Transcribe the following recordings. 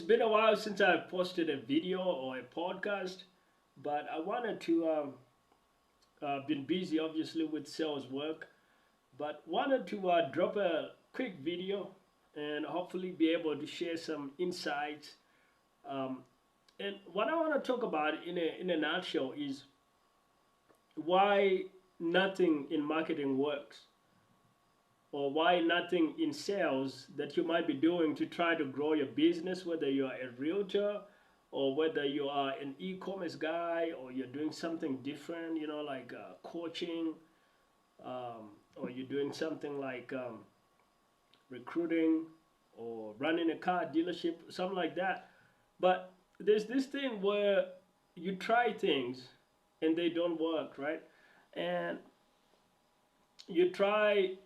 been a while since I've posted a video or a podcast, but I wanted to, been busy obviously with sales work, but wanted to drop a quick video and hopefully be able to share some insights. Um, and what I want to talk about in a nutshell is why nothing in marketing works, or why nothing in sales that you might be doing to try to grow your business, whether you are a realtor or whether you are an e-commerce guy or you're doing something different, like coaching, or you're doing something like recruiting or running a car dealership, something like that. But there's this thing where you try things and they don't work, right? And you try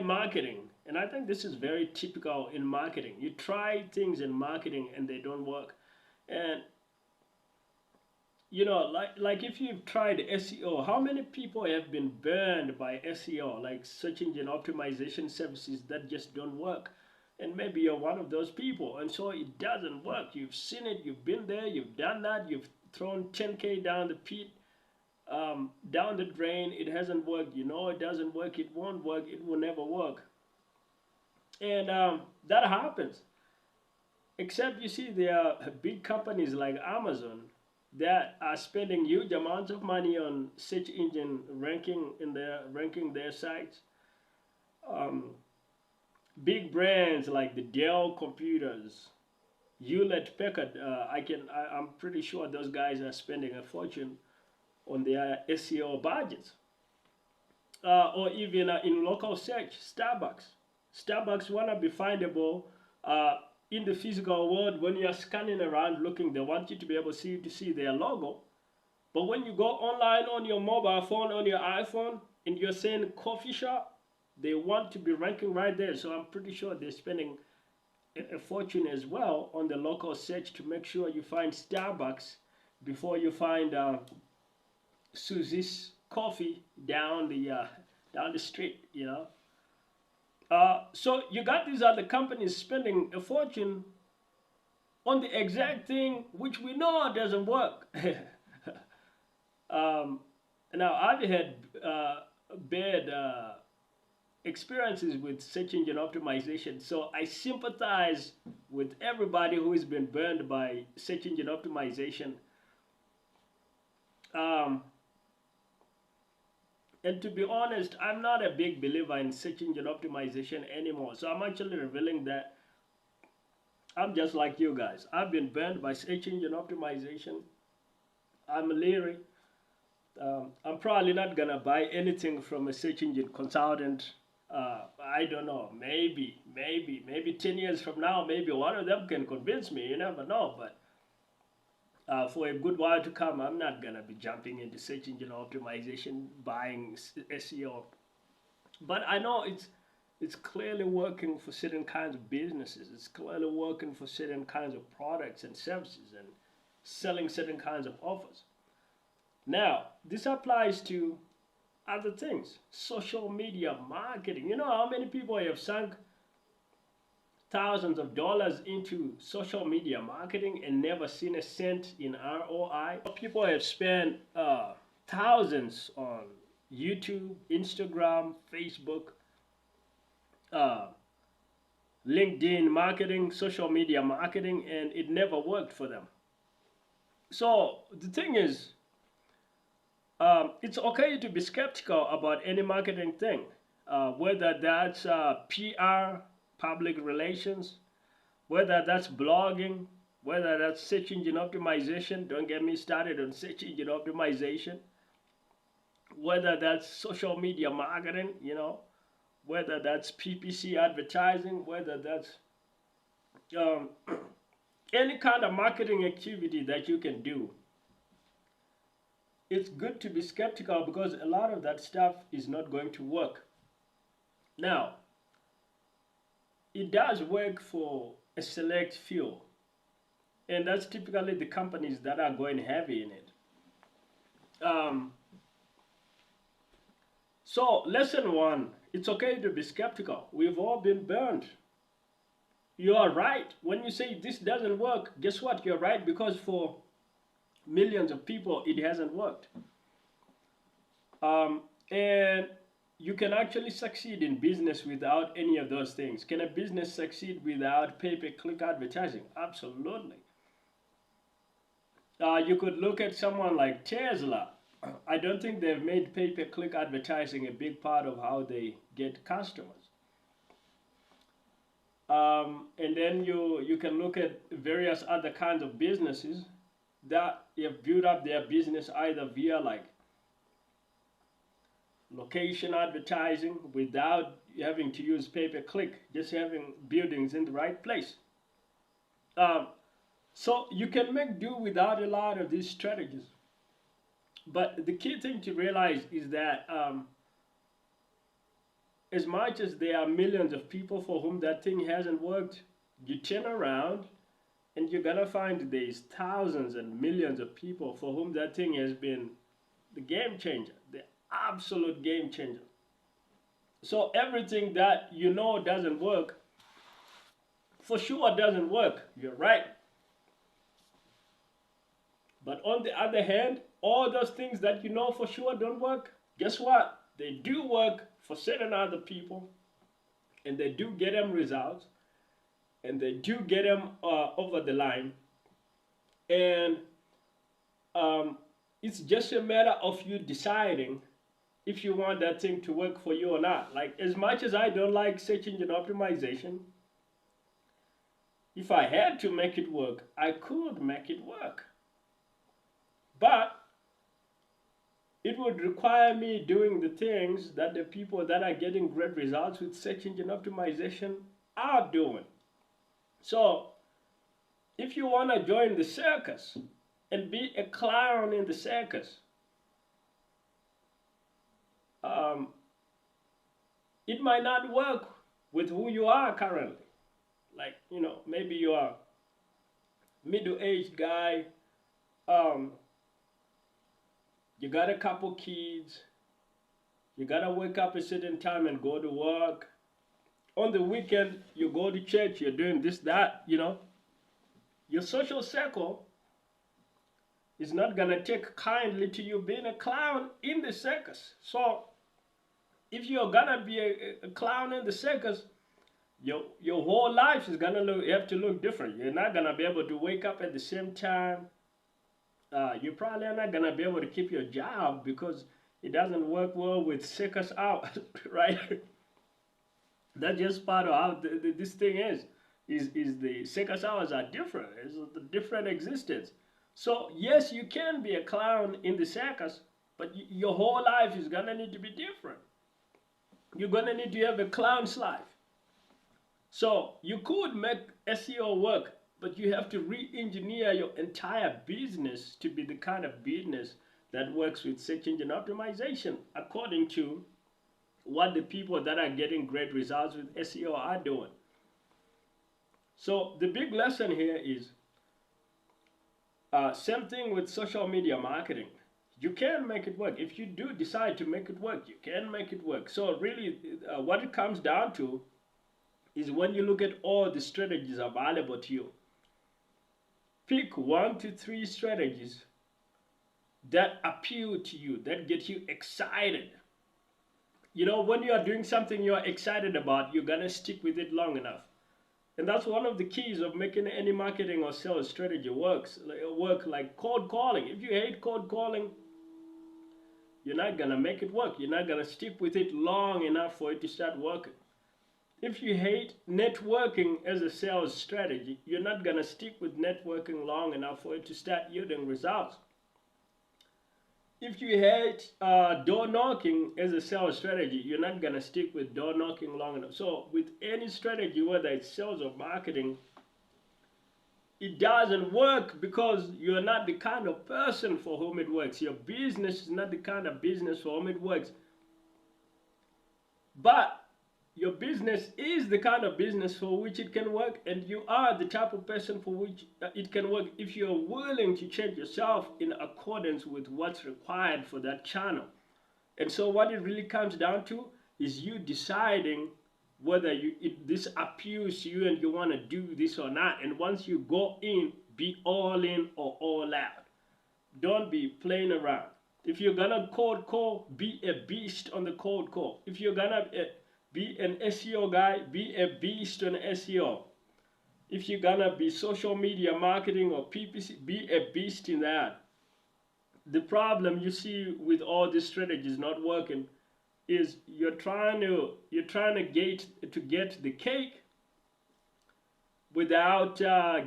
marketing, and I think this is very typical in marketing. You try things in marketing and they don't work. And like if you've tried SEO, how many people have been burned by SEO, like search engine optimization services that just don't work? And maybe you're one of those people, and so it doesn't work. You've seen it, you've been there, you've done that, you've thrown 10K down the pit, down the drain. It hasn't worked. It doesn't work, it won't work, it will never work. And that happens. Except you see, there are big companies like Amazon that are spending huge amounts of money on search engine ranking their sites. Um, Big brands like the Dell computers, Hewlett Packard. I'm pretty sure those guys are spending a fortune on their SEO budgets. Or even in local search, Starbucks. Starbucks want to be findable in the physical world. When you're scanning around looking, they want you to be able to see their logo. But when you go online on your mobile phone, on your iPhone, and you're saying coffee shop, they want to be ranking right there. So I'm pretty sure they're spending a fortune as well on the local search to make sure you find Starbucks before you find Susie's coffee down the street. So you got these other companies spending a fortune on the exact thing which we know doesn't work. Now I've had bad experiences with search engine optimization, so I sympathize with everybody who has been burned by search engine optimization. Um, And to be honest, I'm not a big believer in search engine optimization anymore. So I'm actually revealing that I'm just like you guys. I've been burned by search engine optimization. I'm leery. I'm probably not going to buy anything from a search engine consultant. I don't know. Maybe 10 years from now, maybe one of them can convince me. You never know. But for a good while to come, I'm not going to be jumping into search engine optimization, buying SEO. But I know it's clearly working for certain kinds of businesses. It's clearly working for certain kinds of products and services and selling certain kinds of offers. Now, this applies to other things. Social media marketing. You know how many people have sunk thousands of dollars into social media marketing and never seen a cent in ROI? People have spent thousands on YouTube, Instagram, Facebook, uh, LinkedIn marketing, social media marketing, and it never worked for them. So the thing is, it's okay to be skeptical about any marketing thing, whether that's PR, public relations, whether that's blogging, whether that's search engine optimization. Don't get me started on search engine optimization. Whether that's social media marketing, whether that's PPC advertising, whether that's um, any kind of marketing activity that you can do. It's good to be skeptical because a lot of that stuff is not going to work. Now, it does work for a select few, and that's typically the companies that are going heavy in it. So lesson one, it's okay to be skeptical. We've all been burned. you are right. When you say this doesn't work, guess what? You're right, because for millions of people, it hasn't worked. And you can actually succeed in business without any of those things. Can a business succeed without pay-per-click advertising? Absolutely. You could look at someone like Tesla. I don't think they've made pay-per-click advertising a big part of how they get customers. And then you can look at various other kinds of businesses that have built up their business either via like location advertising without having to use pay-per-click, just having buildings in the right place. So you can make do without a lot of these strategies. But the key thing to realize is that as much as there are millions of people for whom that thing hasn't worked, you turn around and you're gonna find there's thousands and millions of people for whom that thing has been the game changer, the absolute game changer. So everything that you know doesn't work, for sure doesn't work. You're right. But on the other hand, all those things that you know for sure don't work, guess what? They do work for certain other people, and they do get them results, and they do get them over the line. And it's just a matter of you deciding if you want that thing to work for you or not. Like, as much as I don't like search engine optimization, if I had to make it work, I could make it work. But it would require me doing the things that the people that are getting great results with search engine optimization are doing. So if you want to join the circus and be a clown in the circus, it might not work with who you are currently. Like, you know, maybe you are a middle-aged guy, you got a couple kids, you gotta wake up a certain time and go to work. On the weekend, you go to church, you're doing this, that, you know. Your social circle is not gonna take kindly to you being a clown in the circus. So if you're gonna be a clown in the circus, your whole life is gonna have to look different. You're not gonna be able to wake up at the same time. You probably are not gonna be able to keep your job because it doesn't work well with circus hours, right? That's just part of how this thing is the circus hours are different. It's a different existence. So yes, you can be a clown in the circus, but your whole life is gonna need to be different. You're gonna need to have a clown's life. So you could make SEO work, but you have to re-engineer your entire business to be the kind of business that works with search engine optimization according to what the people that are getting great results with SEO are doing. So the big lesson here is same thing with social media marketing. You can make it work. If you do decide to make it work, you can make it work. So really what it comes down to is when you look at all the strategies available to you, pick 1 to 3 strategies that appeal to you, that get you excited. You know, when you are doing something you're excited about, you're gonna stick with it long enough. And that's one of the keys of making any marketing or sales strategy work like cold calling. If you hate cold calling, you're not gonna make it work. You're not gonna stick with it long enough for it to start working. If you hate networking as a sales strategy, you're not gonna stick with networking long enough for it to start yielding results. If you hate door knocking as a sales strategy, you're not gonna stick with door knocking long enough. So with any strategy, whether it's sales or marketing, it doesn't work because you're not the kind of person for whom it works. Your business is not the kind of business for whom it works. But your business is the kind of business for which it can work, and you are the type of person for which it can work if you're willing to change yourself in accordance with what's required for that channel. And so what it really comes down to is you deciding whether this appeals to you and you want to do this or not. And once you go in, be all in or all out. Don't be playing around. If you're gonna cold call, be a beast on the cold call. If you're gonna be an SEO guy, be a beast on SEO. If you're gonna be social media marketing or PPC, be a beast in that. The problem you see with all these strategies not working is you're trying to get the cake without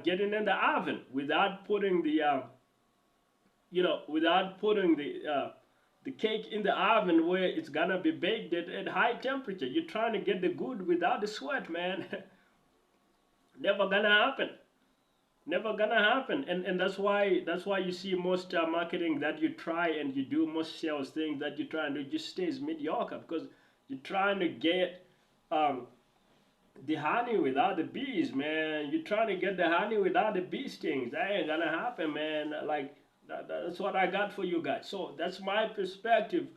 getting in the oven, without putting the the cake in the oven where it's gonna be baked at high temperature. You're trying to get the good without the sweat, man. Never gonna happen. Never gonna happen. And that's why you see most marketing that you try and you do, most sales things that you try and do just stays mediocre, because you're trying to get the honey without the bees, man. You're trying to get the honey without the bee stings. That ain't gonna happen, man. Like that's what I got for you guys. So that's my perspective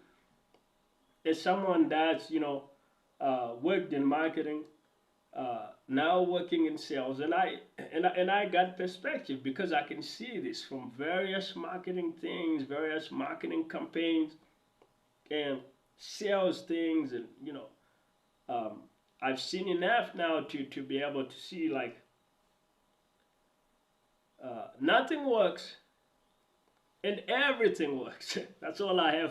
as someone that's worked in marketing, now working in sales, and I got perspective because I can see this from various marketing things, various marketing campaigns, and sales things, and I've seen enough now to be able to see like nothing works and everything works. That's all I have